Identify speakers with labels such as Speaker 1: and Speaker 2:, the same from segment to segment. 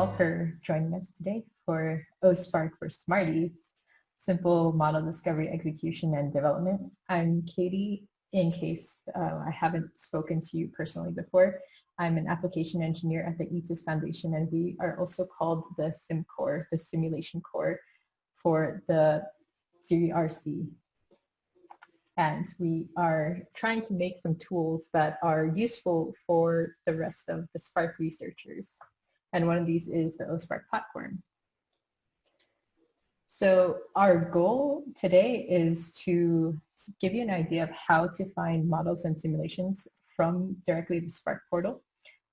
Speaker 1: all for joining us today for o²S²PARC for Smarties, Simple Model Discovery, Execution, and Development. I'm Katie, in case I haven't spoken to you personally before. I'm an application engineer at the o²S² Foundation, and we are also called the Sim Core, the Simulation Core for the CRC. And we are trying to make some tools that are useful for the rest of the Spark researchers. And one of these is the o²S²PARC platform. So our goal today is to give you an idea of how to find models and simulations from directly the Spark portal,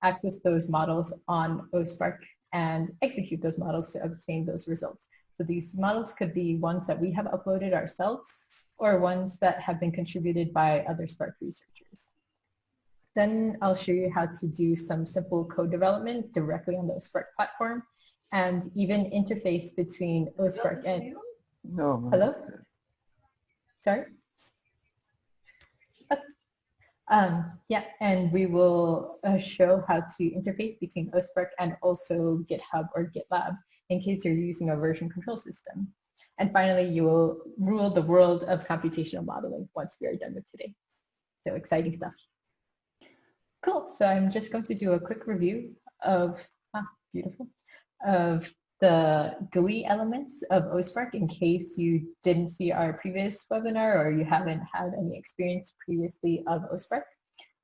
Speaker 1: access those models on o²S²PARC, and execute those models to obtain those results. So these models could be ones that we have uploaded ourselves, or ones that have been contributed by other Spark researchers. Then I'll show you how to do some simple code development directly on the o²S²PARC platform, and even interface between o²S²PARC and...
Speaker 2: No.
Speaker 1: Hello? Sorry? Yeah, and we will show how to interface between o²S²PARC and also GitHub or GitLab in case you're using a version control system. And finally, you will rule the world of computational modeling once we are done with today. So exciting stuff. Cool, so I'm just going to do a quick review of, of the GUI elements of o²S²PARC in case you didn't see our previous webinar or you haven't had any experience previously of o²S²PARC.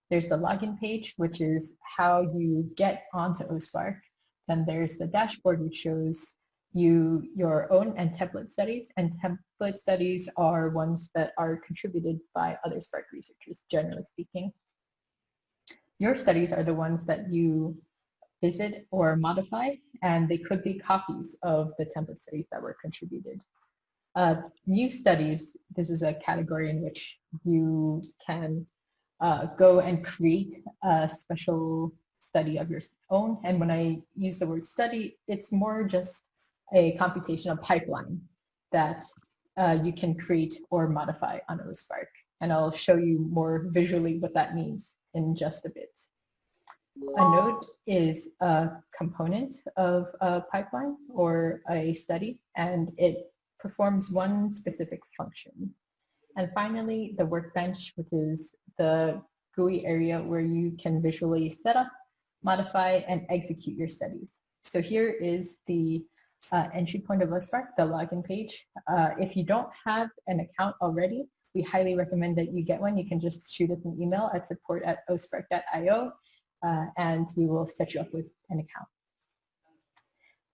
Speaker 1: There's the login page, which is how you get onto o²S²PARC. Then there's the dashboard, which shows you your own and template studies, and template studies are ones that are contributed by other Spark researchers, generally speaking. Your studies are the ones that you visit or modify, and they could be copies of the template studies that were contributed. New studies, this is a category in which you can go and create a special study of your own. And when I use the word study, it's more just a computational pipeline that you can create or modify on o²S²PARC. And I'll show you more visually what that means in just a bit. A node is a component of a pipeline or a study, and it performs one specific function. And finally, the workbench, which is the GUI area where you can visually set up, modify, and execute your studies. So here is the entry point of o²S²PARC, the login page. If you don't have an account already, we highly recommend that you get one. You can just shoot us an email at support@o²SPARC.io, and we will set you up with an account.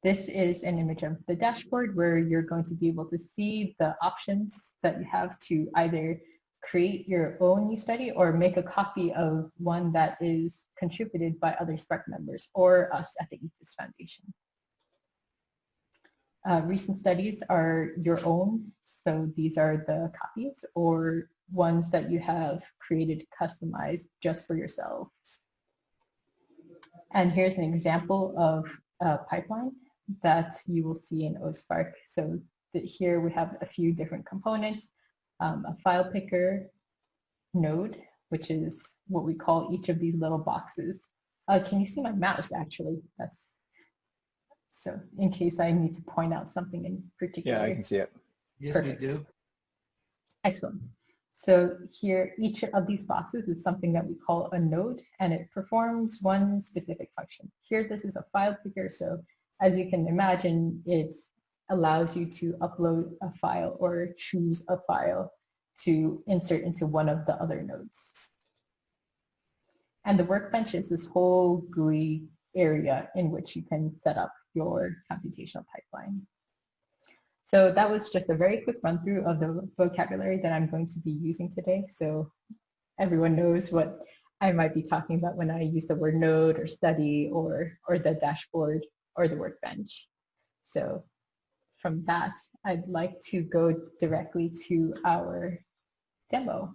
Speaker 1: This is an image of the dashboard where you're going to be able to see the options that you have to either create your own new study or make a copy of one that is contributed by other Spark members or us at the o²S² Foundation. Recent studies are your own, so these are the copies or ones that you have created, customized just for yourself. And here's an example of a pipeline that you will see in o²S²PARC. So here we have a few different components, a file picker node, which is what we call each of these little boxes. Can you see my mouse actually? That's so in case I need to point out something in particular.
Speaker 2: Yeah, I can see it.
Speaker 3: Yes,
Speaker 1: Perfect.
Speaker 3: we do.
Speaker 1: Excellent. So here, each of these boxes is something that we call a node, and it performs one specific function. Here, this is a file picker, so as you can imagine, it allows you to upload a file or choose a file to insert into one of the other nodes. And the workbench is this whole GUI area in which you can set up your computational pipeline. So that was just a very quick run through of the vocabulary that I'm going to be using today. So everyone knows what I might be talking about when I use the word node or study or the dashboard or the workbench. So from that, I'd like to go directly to our demo.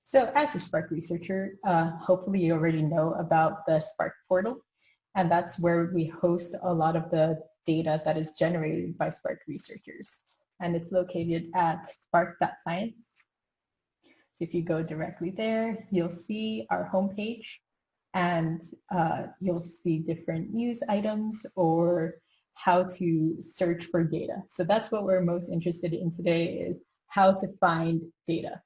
Speaker 1: So as a Spark researcher, hopefully you already know about the Spark portal. And that's where we host a lot of the data that is generated by Spark researchers. And it's located at sparc.science. So if you go directly there, you'll see our homepage and you'll see different news items or how to search for data. So that's what we're most interested in today, is how to find data.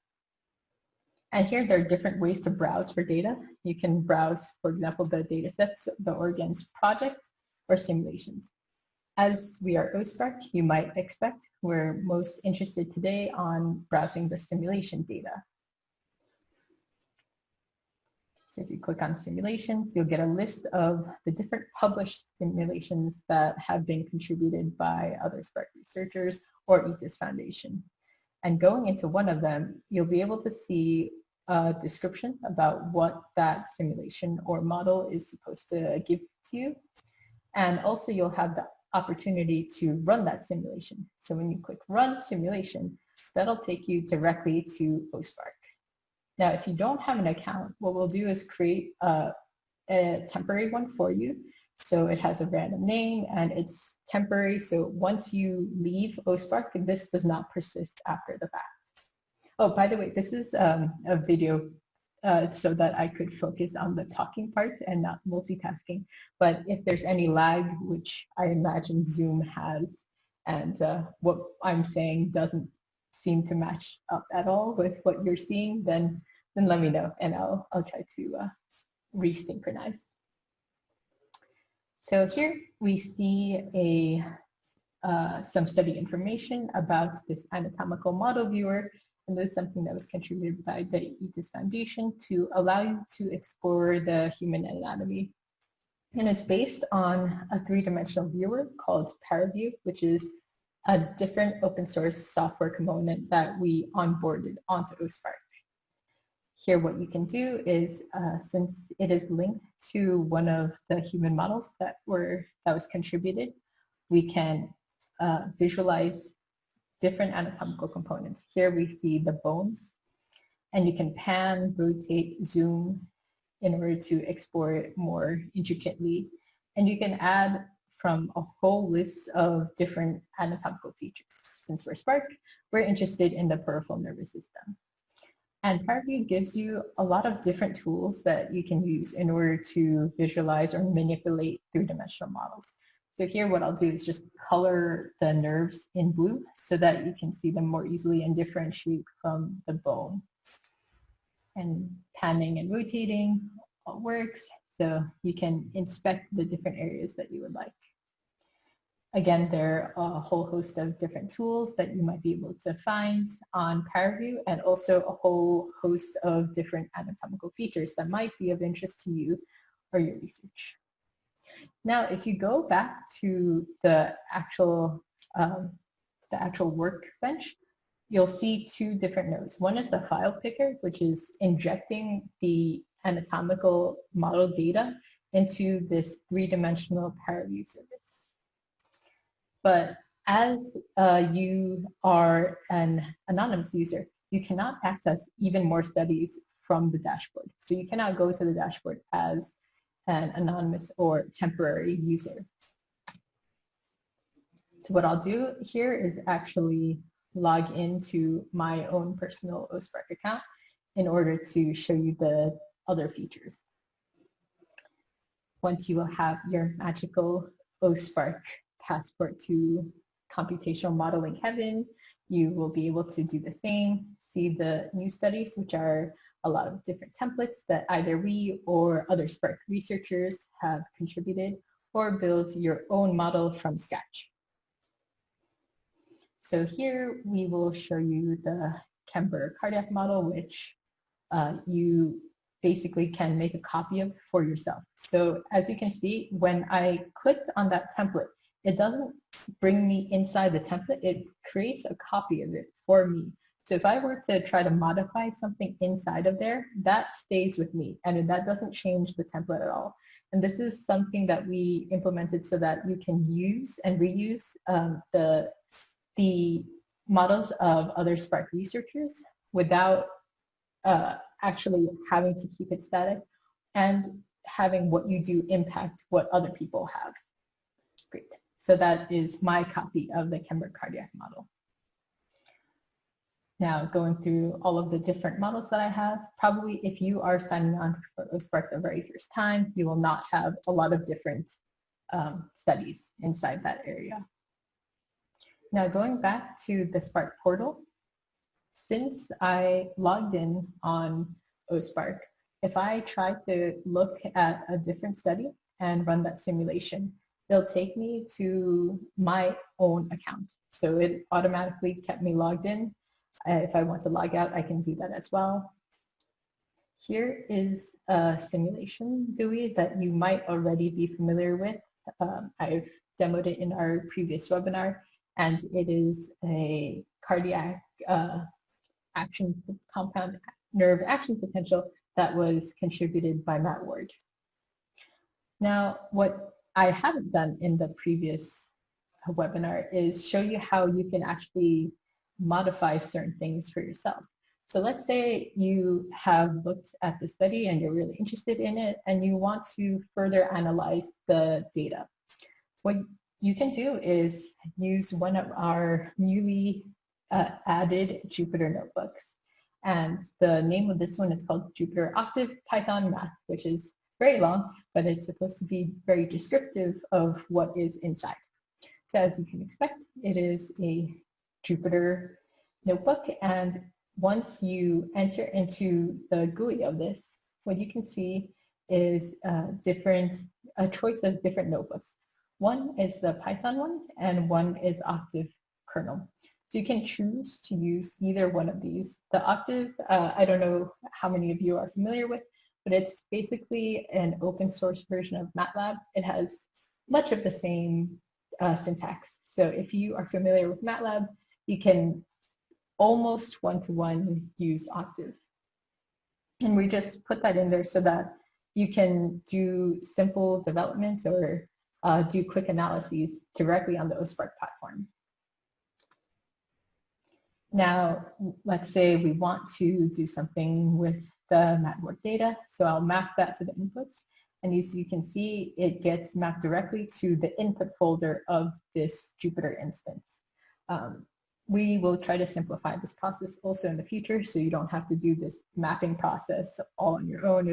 Speaker 1: And here there are different ways to browse for data. You can browse, for example, the data sets, the Oregon's projects, or simulations. As we are o²SPARC, you might expect we're most interested today on browsing the simulation data. So if you click on simulations, you'll get a list of the different published simulations that have been contributed by other SPARC researchers or ETHIS Foundation. And going into one of them, you'll be able to see a description about what that simulation or model is supposed to give to you. And also you'll have the opportunity to run that simulation. So when you click Run Simulation, that'll take you directly to o²SPARC. Now, if you don't have an account, what we'll do is create a temporary one for you. So it has a random name and it's temporary. So once you leave o²SPARC, this does not persist after the fact. Oh, by the way, this is a video so that I could focus on the talking part and not multitasking. But if there's any lag, which I imagine Zoom has, and what I'm saying doesn't seem to match up at all with what you're seeing, then let me know and I'll try to resynchronize. So here we see some study information about this anatomical model viewer, and this is something that was contributed by the ETHIS Foundation to allow you to explore the human anatomy. And it's based on a three-dimensional viewer called ParaView, which is a different open source software component that we onboarded onto o²SPARC. Here what you can do is, since it is linked to one of the human models that was contributed, we can visualize different anatomical components. Here we see the bones, and you can pan, rotate, zoom in order to explore it more intricately. And you can add from a whole list of different anatomical features. Since we're SPARC, we're interested in the peripheral nervous system. And ParaView gives you a lot of different tools that you can use in order to visualize or manipulate three-dimensional models. So here what I'll do is just color the nerves in blue so that you can see them more easily and differentiate from the bone. And panning and rotating all works, so you can inspect the different areas that you would like. Again, there are a whole host of different tools that you might be able to find on ParaView, and also a whole host of different anatomical features that might be of interest to you or your research. Now, if you go back to the actual workbench, you'll see two different nodes. One is the file picker, which is injecting the anatomical model data into this three-dimensional ParaView service. But as you are an anonymous user, you cannot access even more studies from the dashboard. So you cannot go to the dashboard as an anonymous or temporary user. So what I'll do here is actually log into my own personal o²SPARC account in order to show you the other features. Once you will have your magical o²SPARC passport to computational modeling heaven, you will be able to do the same, see the new studies, which are a lot of different templates that either we or other SPARC researchers have contributed, or build your own model from scratch. So here we will show you the Camber cardiac model, which you basically can make a copy of for yourself. So as you can see, when I clicked on that template, it doesn't bring me inside the template, it creates a copy of it for me. So if I were to try to modify something inside of there, that stays with me, and that doesn't change the template at all. And this is something that we implemented so that you can use and reuse the models of other SPARC researchers without actually having to keep it static and having what you do impact what other people have. Great. So that is my copy of the Camber cardiac model. Now, going through all of the different models that I have, probably if you are signing on for o²SPARC the very first time, you will not have a lot of different studies inside that area. Now, going back to the Spark portal, since I logged in on o²SPARC, if I try to look at a different study and run that simulation, it'll take me to my own account. So it automatically kept me logged in. If I want to log out, I can do that as well. Here is a simulation GUI that you might already be familiar with. I've demoed it in our previous webinar, and it is a cardiac compound nerve action potential that was contributed by Matt Ward. Now, what I haven't done in the previous webinar is show you how you can actually modify certain things for yourself. So let's say you have looked at the study and you're really interested in it and you want to further analyze the data. What you can do is use one of our newly added Jupyter notebooks. And the name of this one is called Jupyter Octave Python Math, which is very long, but it's supposed to be very descriptive of what is inside. So as you can expect, it is a Jupyter notebook, and once you enter into the GUI of this, what you can see is a choice of different notebooks. One is the Python one, and one is Octave kernel. So you can choose to use either one of these. The Octave, I don't know how many of you are familiar with, but it's basically an open source version of MATLAB. It has much of the same syntax. So if you are familiar with MATLAB, you can almost one-to-one use Octave. And we just put that in there so that you can do simple development or do quick analyses directly on the o²SPARC platform. Now, let's say we want to do something with the MatWork data. So I'll map that to the inputs. And as you can see, it gets mapped directly to the input folder of this Jupyter instance. We will try to simplify this process also in the future, so you don't have to do this mapping process all on your own.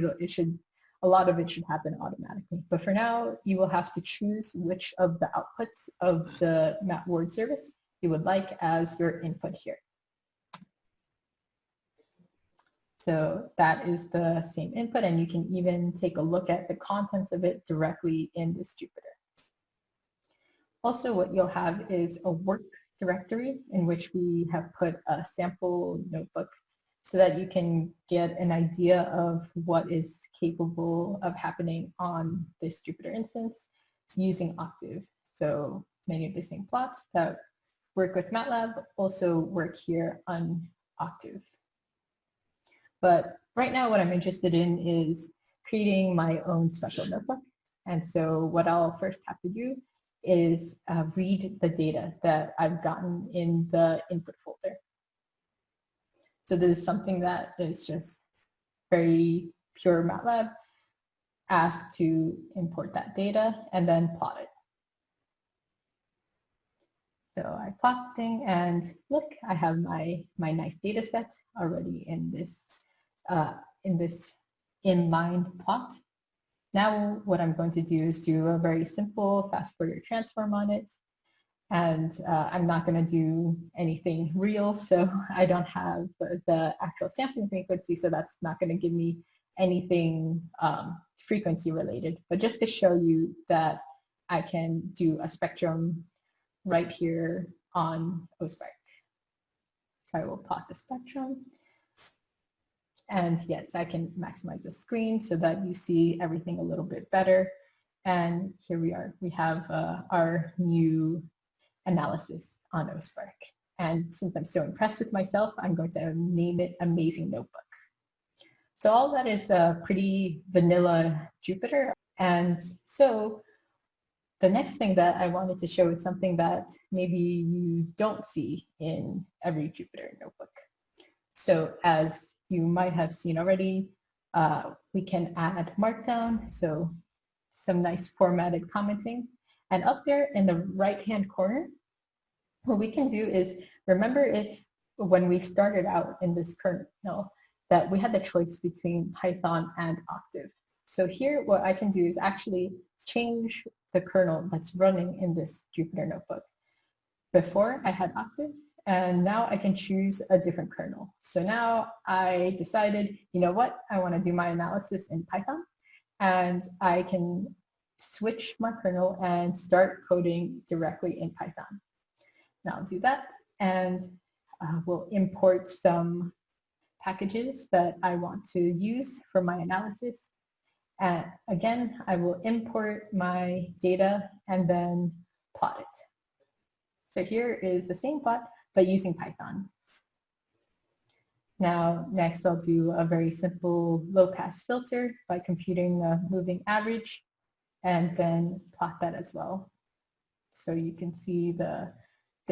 Speaker 1: A lot of it should happen automatically. But for now, you will have to choose which of the outputs of the MatWork service you would like as your input here. So that is the same input, and you can even take a look at the contents of it directly in this Jupyter. Also, what you'll have is a work directory in which we have put a sample notebook so that you can get an idea of what is capable of happening on this Jupyter instance using Octave. So many of the same plots that work with MATLAB also work here on Octave. But right now what I'm interested in is creating my own special notebook. And so what I'll first have to do is read the data that I've gotten in the input folder. So this is something that is just very pure MATLAB, asked to import that data and then plot it. So I plot the thing and look, I have my nice data set already in this inline plot. Now what I'm going to do is do a very simple fast Fourier transform on it. And I'm not going to do anything real, so I don't have the actual sampling frequency, so that's not going to give me anything frequency related. But just to show you that I can do a spectrum right here on o²SPARC. So I will plot the spectrum. And yes, I can maximize the screen so that you see everything a little bit better. And here we are. We have our new analysis on o²SPARC. And since I'm so impressed with myself, I'm going to name it Amazing Notebook. So all that is a pretty vanilla Jupyter. And so the next thing that I wanted to show is something that maybe you don't see in every Jupyter notebook. So as you might have seen already, we can add Markdown, so some nice formatted commenting. And up there in the right-hand corner, what we can do is, remember if when we started out in this kernel that we had the choice between Python and Octave. So here what I can do is actually change the kernel that's running in this Jupyter notebook. Before I had Octave, and now I can choose a different kernel. So now I decided, you know what, I want to do my analysis in Python, and I can switch my kernel and start coding directly in Python. Now I'll do that, and we'll import some packages that I want to use for my analysis. And again, I will import my data and then plot it. So here is the same plot, but using Python. Now, next I'll do a very simple low-pass filter by computing the moving average and then plot that as well. So you can see the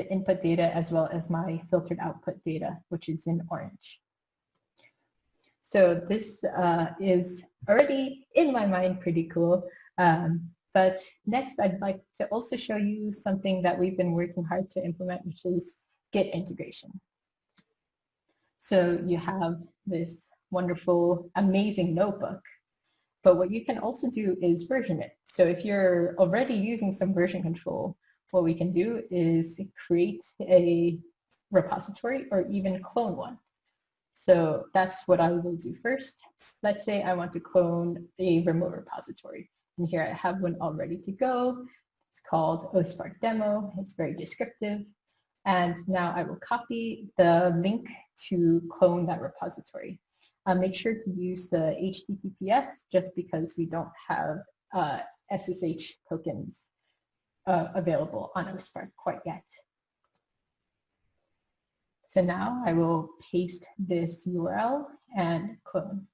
Speaker 1: input data as well as my filtered output data, which is in orange. So this is already in my mind pretty cool. But next I'd like to also show you something that we've been working hard to implement, which is Git integration. So you have this wonderful, amazing notebook, but what you can also do is version it. So if you're already using some version control, what we can do is create a repository or even clone one. So that's what I will do first. Let's say I want to clone a remote repository. And here I have one all ready to go. It's called o²S²PARC demo. It's very descriptive. And now I will copy the link to clone that repository. Make sure to use the HTTPS just because we don't have SSH tokens available on o²S²PARC quite yet. So now I will paste this URL and clone.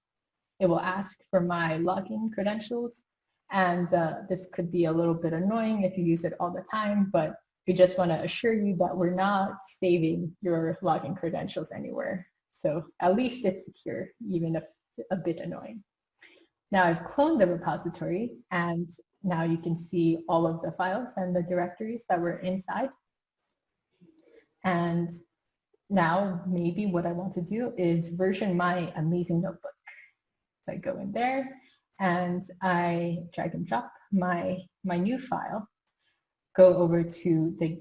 Speaker 1: It will ask for my login credentials, and this could be a little bit annoying if you use it all the time, but we just want to assure you that we're not saving your login credentials anywhere. So at least it's secure, even if a bit annoying. Now I've cloned the repository, and now you can see all of the files and the directories that were inside. And now maybe what I want to do is version my amazing notebook. So I go in there and I drag and drop my new file, go over to the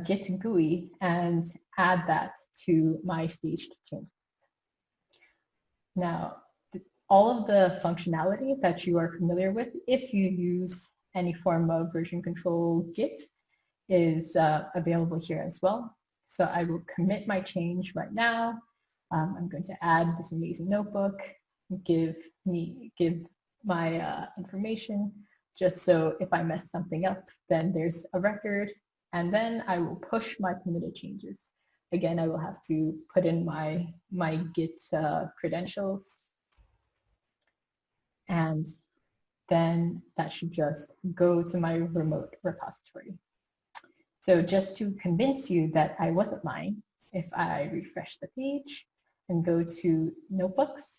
Speaker 1: Git GUI and add that to my staged changes. Now, all of the functionality that you are familiar with, if you use any form of version control Git, is available here as well. So I will commit my change right now. I'm going to add this amazing notebook, give my information, just so if I mess something up, then there's a record, and then I will push my committed changes. Again, I will have to put in my Git credentials, and then that should just go to my remote repository. So just to convince you that I wasn't lying, if I refresh the page and go to notebooks,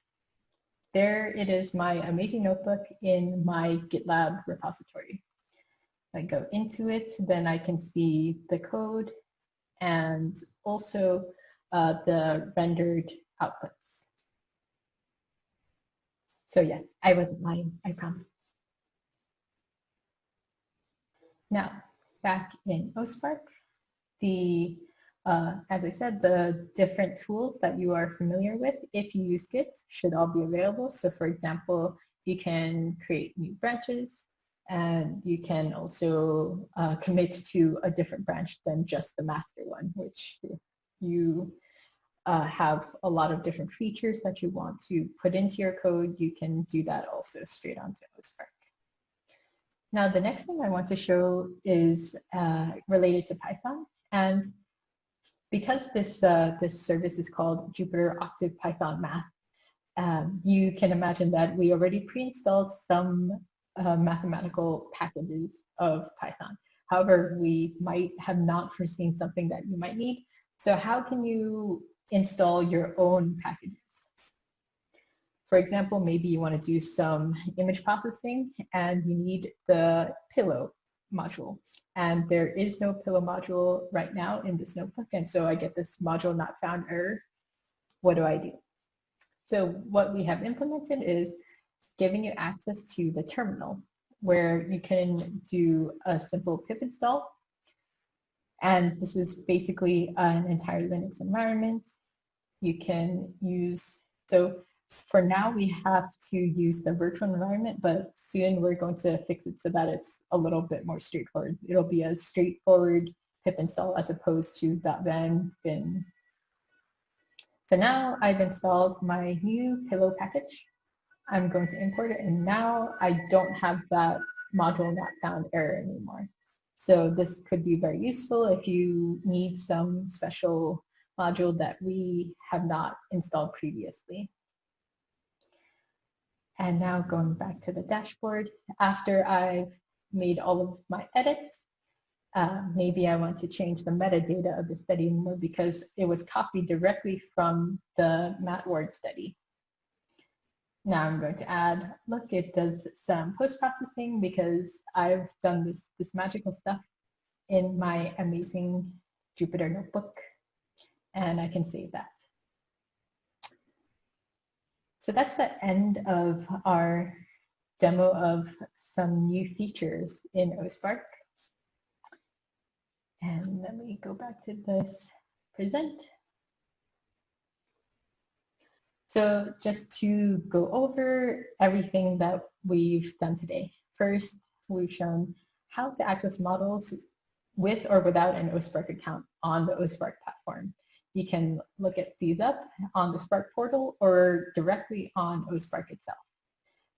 Speaker 1: there it is, my amazing notebook in my GitLab repository. If I go into it, then I can see the code and also the rendered outputs. So yeah, I wasn't lying, I promise. Now, back in o²S²PARC, as I said, the different tools that you are familiar with, if you use Git, should all be available. So for example, you can create new branches, and you can also commit to a different branch than just the master one, which you have a lot of different features that you want to put into your code. You can do that also straight onto o²S²PARC. Now, the next thing I want to show is related to Python. And because this service is called Jupyter Octave Python Math, you can imagine that we already pre-installed some mathematical packages of Python. However, we might have not foreseen something that you might need. So how can you install your own packages? For example, maybe you want to do some image processing and you need the pillow module. and there is no pillow module right now in this notebook, and so I get this module not found error. What do I do? So what we have implemented is giving you access to the terminal, where you can do a simple pip install. And this is basically an entire Linux environment. You can use, so for now we have to use the virtual environment, but soon we're going to fix it so that it's a little bit more straightforward. It'll be a straightforward pip install as opposed to .van bin. So now I've installed my new pillow package. I'm going to import it, and now I don't have that module not found error anymore. So this could be very useful if you need some special module that we have not installed previously. And now going back to the dashboard, after I've made all of my edits, maybe I want to change the metadata of the study more because it was copied directly from the Matt Ward study. Now I'm going to add, look, it does some post-processing because I've done this magical stuff in my amazing Jupyter notebook, and I can save that. So that's the end of our demo of some new features in o²SPARC. And let me go back to this present. So just to go over everything that we've done today. First, we've shown how to access models with or without an o²SPARC account on the o²SPARC platform. You can look at these up on the Spark portal or directly on o²SPARC itself.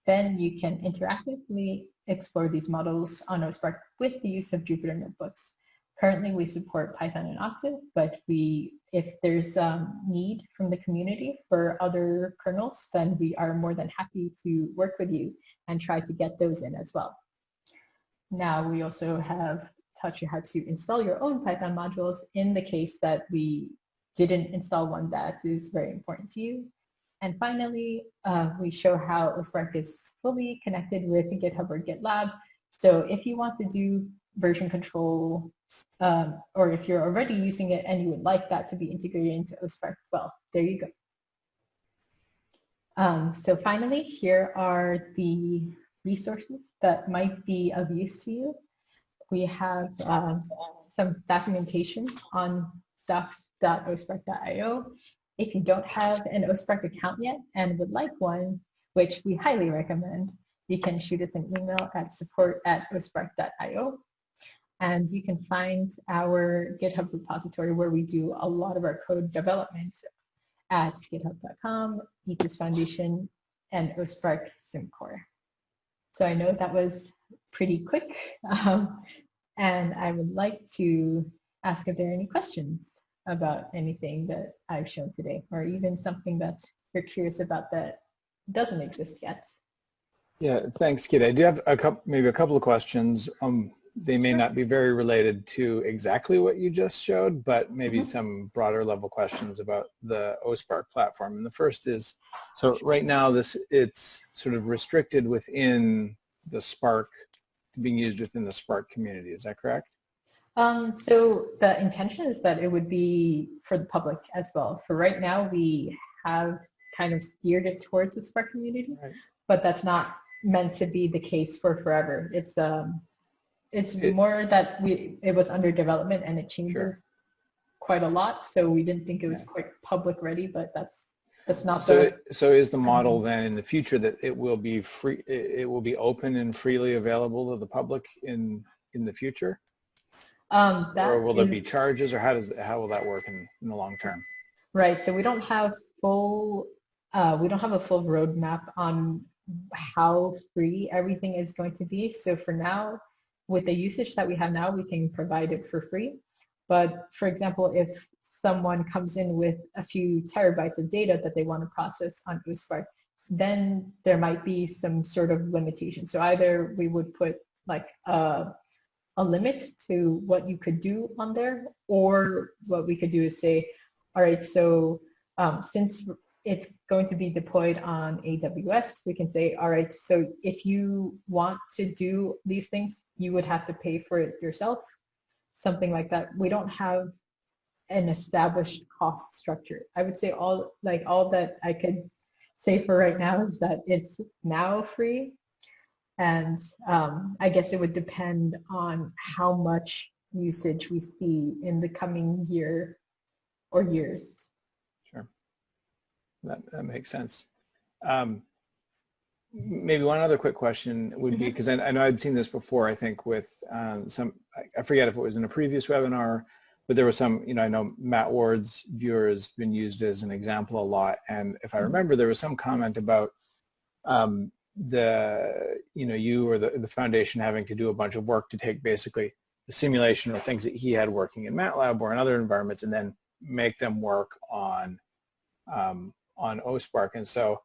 Speaker 1: Then you can interactively explore these models on o²SPARC with the use of Jupyter notebooks. Currently, we support Python and Octave, but if there's need from the community for other kernels, then we are more than happy to work with you and try to get those in as well. Now, we also have taught you how to install your own Python modules in the case that we didn't install one that is very important to you. And finally, we show how o²SPARC is fully connected with GitHub or GitLab. So if you want to do version control, or if you're already using it and you would like that to be integrated into o²SPARC, well, there you go. So finally, here are the resources that might be of use to you. We have some documentation on docs.o²SPARC.io. If you don't have an o²SPARC account yet and would like one, which we highly recommend, you can shoot us an email at support@o²SPARC.io. And you can find our GitHub repository where we do a lot of our code development at github.com, ETHIS Foundation, and o²SPARC SimCore. So I know that was pretty quick, and I would like to ask if there are any questions about anything that I've shown today, or even something that you're curious about that doesn't exist yet.
Speaker 2: Yeah, thanks, Kit. I do have maybe a couple of questions. They may not be very related to exactly what you just showed, but maybe some broader level questions about the o²SPARC platform. And the first is, so right now it's sort of restricted within the Spark, being used within the Spark community. Is that correct?
Speaker 1: So the intention is that it would be for the public as well. For right now, we have kind of steered it towards the Spark community, right, but that's not meant to be the case for forever. It's more that it was under development and it changes quite a lot, so we didn't think it was quite public ready, but that's not
Speaker 2: so is the model then in the future that it will be free, it will be open and freely available to the public in the future? Or will there be charges, or how will that work in the long term?
Speaker 1: Right, so we don't have a full roadmap on how free everything is going to be. So for now, with the usage that we have now, we can provide it for free. But for example, if someone comes in with a few terabytes of data that they want to process on o²SPARC, then there might be some sort of limitation. So either we would put like a limit to what you could do on there, or what we could do is say, all right, so since it's going to be deployed on AWS. We can say, all right, so if you want to do these things, you would have to pay for it yourself, something like that. We don't have an established cost structure. I would say all that I could say for right now is that it's now free. And I guess it would depend on how much usage we see in the coming year or years.
Speaker 2: Sure, that makes sense. Maybe one other quick question would be, because I know I'd seen this before, I think with I forget if it was in a previous webinar, but there was some, I know Matt Ward's viewer has been used as an example a lot. And if I remember, there was some comment about you or the foundation having to do a bunch of work to take basically the simulation or things that he had working in MATLAB or in other environments and then make them work on o²SPARC. And so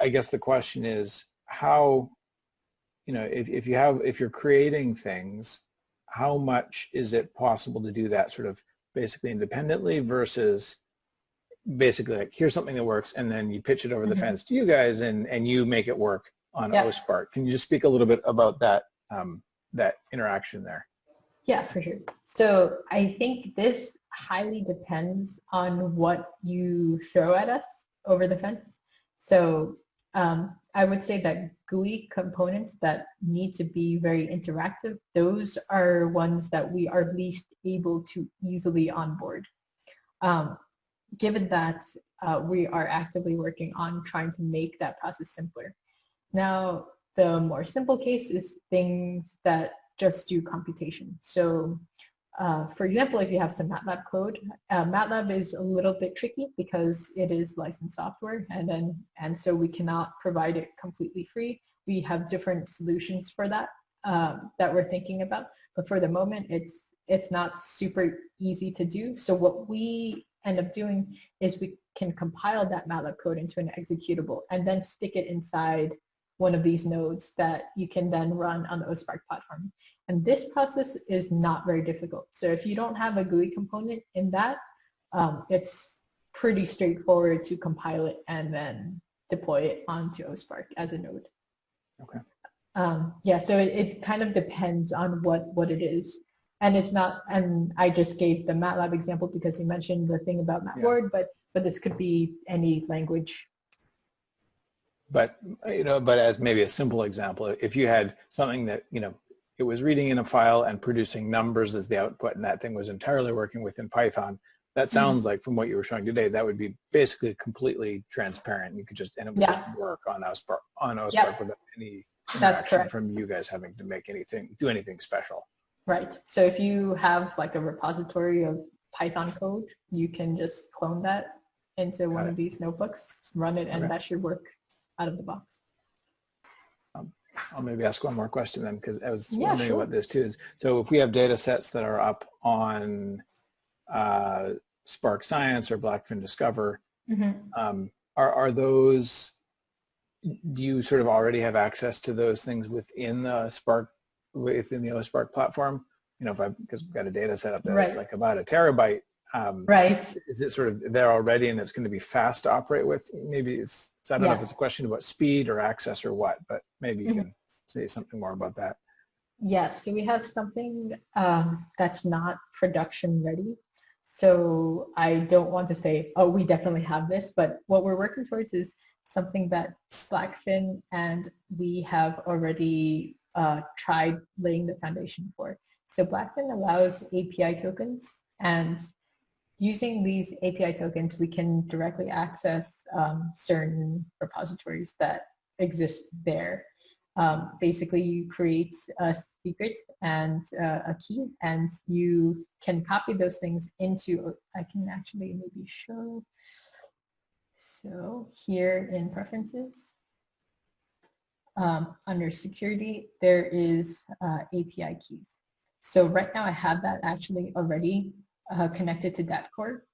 Speaker 2: I guess the question is how, if you're creating things, how much is it possible to do that sort of basically independently versus basically like, here's something that works and then you pitch it over the fence to you guys and you make it work on o²SPARC. Can you just speak a little bit about that, that interaction there?
Speaker 1: Yeah, for sure. So I think this highly depends on what you throw at us over the fence. So I would say that GUI components that need to be very interactive, those are ones that we are least able to easily onboard. Given that we are actively working on trying to make that process simpler. Now, the more simple case is things that just do computation. So for example, if you have some MATLAB code, MATLAB is a little bit tricky because it is licensed software, and so we cannot provide it completely free. We have different solutions for that that we're thinking about, but for the moment, it's not super easy to do. So what we end up doing is we can compile that MATLAB code into an executable and then stick it inside one of these nodes that you can then run on the o²SPARC platform. And this process is not very difficult. So if you don't have a GUI component in that, it's pretty straightforward to compile it and then deploy it onto o²SPARC as a node.
Speaker 2: Okay.
Speaker 1: Yeah, so it kind of depends on what it is. And it's not, and I just gave the MATLAB example because you mentioned the thing about Matt Ward, but this could be any language.
Speaker 2: But, but as maybe a simple example, if you had something that, it was reading in a file and producing numbers as the output, and that thing was entirely working within Python, that sounds like from what you were showing today, that would be basically completely transparent. You could just, and it would just work on o²SPARC without any interaction from you guys having to do anything special.
Speaker 1: Right. So if you have like a repository of Python code, you can just clone that into one of these notebooks, run it, and that should work out of the box.
Speaker 2: I'll maybe ask one more question then, because I was wondering about this too. So if we have data sets that are up on sparc.science or Blackfin Discover, are those, do you sort of already have access to those things within the o²SPARC platform? Because we've got a data set up there that's like about a terabyte. Is it sort of there already and it's going to be fast to operate with? Maybe it's, so I don't know if it's a question about speed or access or what, but maybe you can say something more about that.
Speaker 1: Yes, so we have something that's not production ready. So I don't want to say, oh, we definitely have this, but what we're working towards is something that Blackfin and we have already tried laying the foundation for. So Blackfin allows API tokens, and using these API tokens, we can directly access certain repositories that exist there. Basically, you create a secret and a key, and you can copy those things into, I can actually maybe show. So here in preferences, under security, there is API keys. So right now I have that actually already connected to dat core,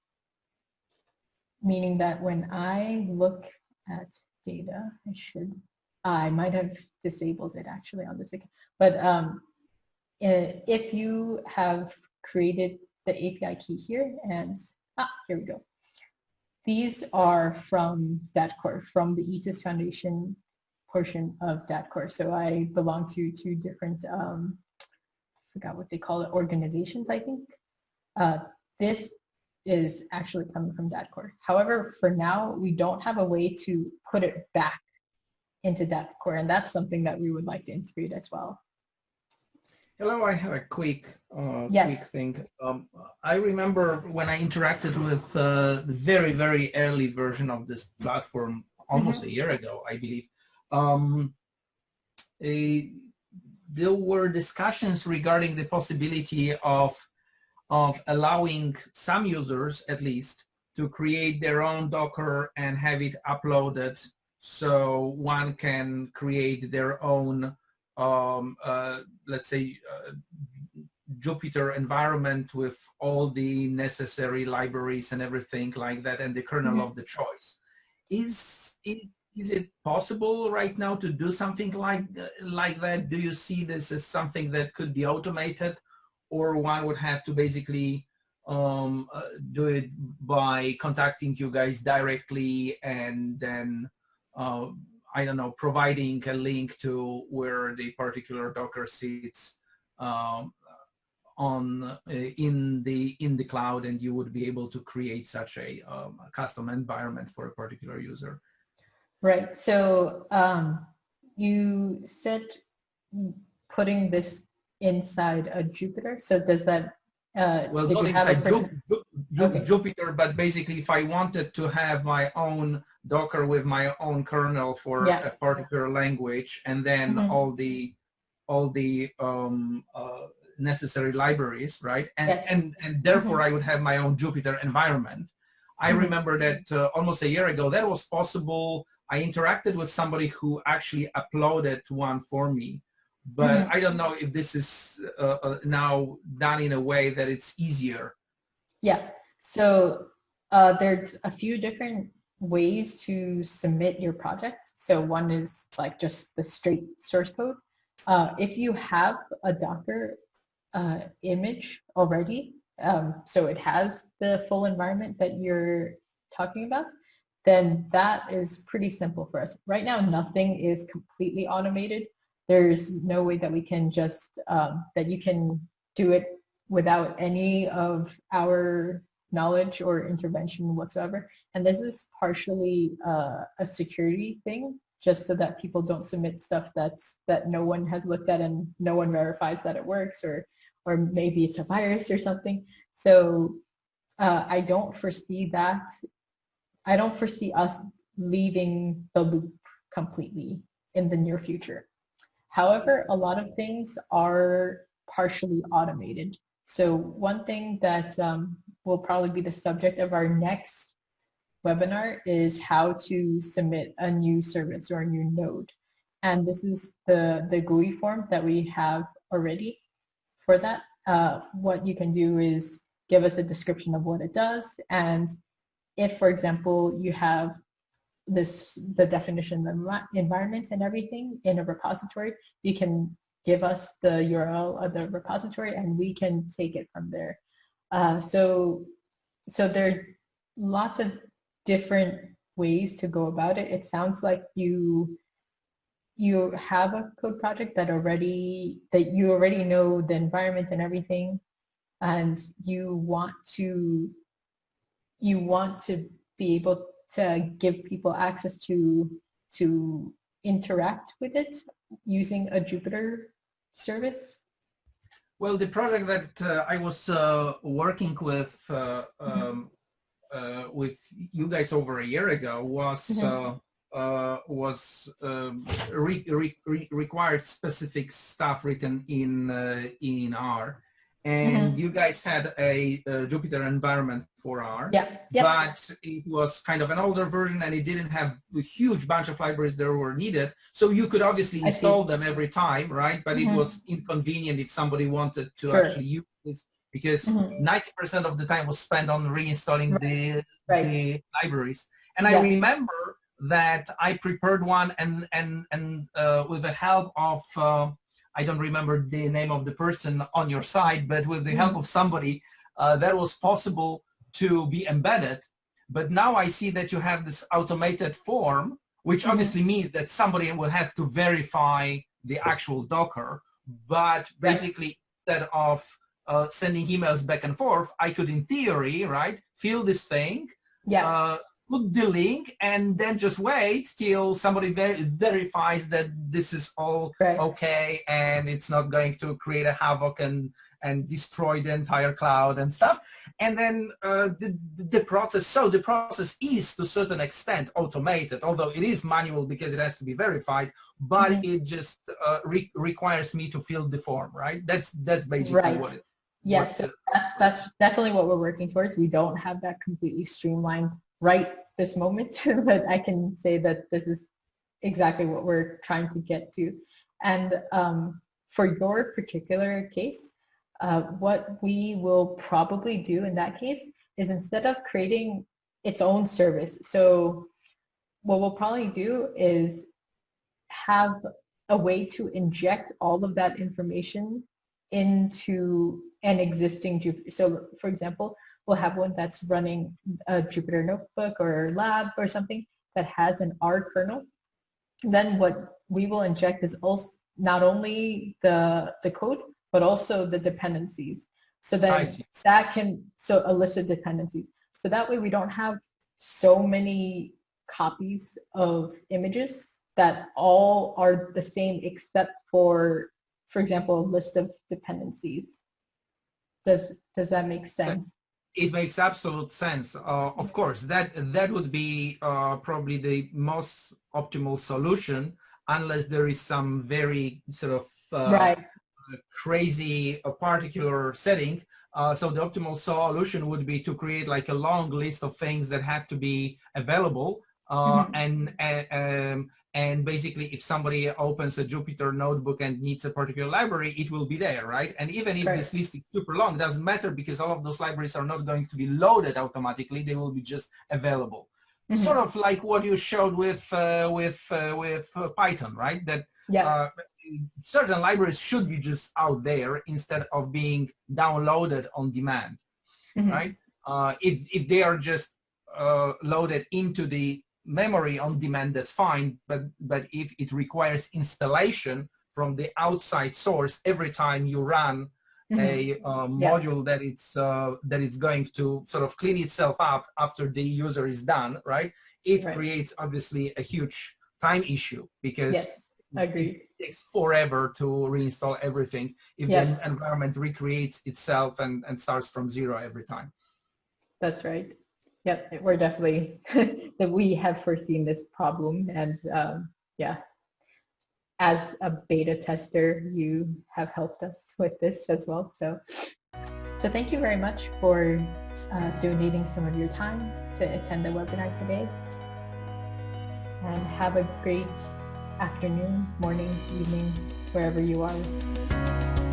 Speaker 1: meaning that when I look at data, I might have disabled it actually on this account, but if you have created the API key here, and here we go. these are from DATCOR, from the ETIS Foundation portion of DATCOR. So I belong to two different, forgot what they call it, organizations, I think. This is actually coming from DATCOR. However, for now, we don't have a way to put it back into DATCOR, and that's something that we would like to integrate as well.
Speaker 3: Hello, I have a quick
Speaker 1: Yes.
Speaker 3: thing. I remember when I interacted with the very, very early version of this platform almost a year ago, I believe. There were discussions regarding the possibility of allowing some users, at least, to create their own Docker and have it uploaded so one can create their own let's say Jupyter environment with all the necessary libraries and everything like that, and the kernel of the choice. Is it possible right now to do something like that? Do you see this as something that could be automated, or one would have to basically do it by contacting you guys directly and then I don't know, providing a link to where the particular Docker sits in the cloud, and you would be able to create such a custom environment for a particular user?
Speaker 1: Right. So you said putting this inside a Jupyter. So does that?
Speaker 3: Well,
Speaker 1: did
Speaker 3: not
Speaker 1: you have
Speaker 3: inside
Speaker 1: Okay.
Speaker 3: Jupyter, but basically, if I wanted to have my own Docker with my own kernel for a particular language, and then all the necessary libraries, right? And therefore, I would have my own Jupyter environment. I remember that almost a year ago, that was possible. I interacted with somebody who actually uploaded one for me, but I don't know if this is now done in a way that it's easier.
Speaker 1: Yeah. So there's a few different ways to submit your project. So one is like just the straight source code. If you have a Docker image already, so it has the full environment that you're talking about, then that is pretty simple for us. Right now, nothing is completely automated. There's no way that we can just, that you can do it without any of our knowledge or intervention whatsoever. And this is partially a security thing, just so that people don't submit stuff that no one has looked at and no one verifies that it works, or maybe it's a virus or something. So I don't foresee that. I don't foresee us leaving the loop completely in the near future. However, a lot of things are partially automated. So one thing that will probably be the subject of our next webinar is how to submit a new service or a new node. And this is the GUI form that we have already for that. What you can do is give us a description of what it does, and if, for example, you have the definition of environments and everything in a repository, you can give us the URL of the repository and we can take it from there. So there are lots of different ways to go about it. It sounds like you have a code project that you already know the environment and everything, and you want to be able to give people access to interact with it using a Jupyter service?
Speaker 3: Well, the project that I was working with you guys over a year ago required specific stuff written in R. And you guys had a Jupyter environment for R, but it was kind of an older version and it didn't have a huge bunch of libraries that were needed. So you could obviously install them every time, right? But it was inconvenient if somebody wanted to actually use this, because 90% of the time was spent on reinstalling the libraries. And I remember that I prepared one and with the help of I don't remember the name of the person on your side, but with the help of somebody, that was possible to be embedded. But now I see that you have this automated form, which obviously means that somebody will have to verify the actual Docker. But basically, instead of sending emails back and forth, I could, in theory, right, fill this thing, put the link, and then just wait till somebody verifies that this is all okay and it's not going to create a havoc and destroy the entire cloud and stuff. And then the process is to a certain extent automated, although it is manual because it has to be verified, but it just requires me to fill the form, right? That's basically what it.
Speaker 1: Yes, so that's definitely what we're working towards. We don't have that completely streamlined right this moment, but I can say that this is exactly what we're trying to get to. And for your particular case, what we will probably do in that case is, instead of creating its own service, so what we'll probably do is have a way to inject all of that information into an existing Jupyter. So for example, we'll have one that's running a Jupyter Notebook or lab or something that has an R kernel. Then what we will inject is also not only the code, but also the dependencies. So then that can, so a list of dependencies. So that way we don't have so many copies of images that all are the same except for example, a list of dependencies. Does that make sense?
Speaker 3: It makes absolute sense. Of course, that would be probably the most optimal solution, unless there is some very sort of crazy particular setting. So the optimal solution would be to create like a long list of things that have to be available, and basically if somebody opens a Jupyter notebook and needs a particular library, it will be there, right? And even if this list is super long, doesn't matter, because all of those libraries are not going to be loaded automatically. They will be just available. Sort of like what you showed with Python, right? That certain libraries should be just out there instead of being downloaded on demand, right? If they are just loaded into the memory on demand, that's fine, but if it requires installation from the outside source every time you run a module that it's going to sort of clean itself up after the user is done, right? It creates obviously a huge time issue, because it takes forever to reinstall everything if the environment recreates itself and starts from zero every time.
Speaker 1: That's right. Yep, we're definitely, that we have foreseen this problem, and as a beta tester, you have helped us with this as well. So thank you very much for donating some of your time to attend the webinar today, and have a great afternoon, morning, evening, wherever you are.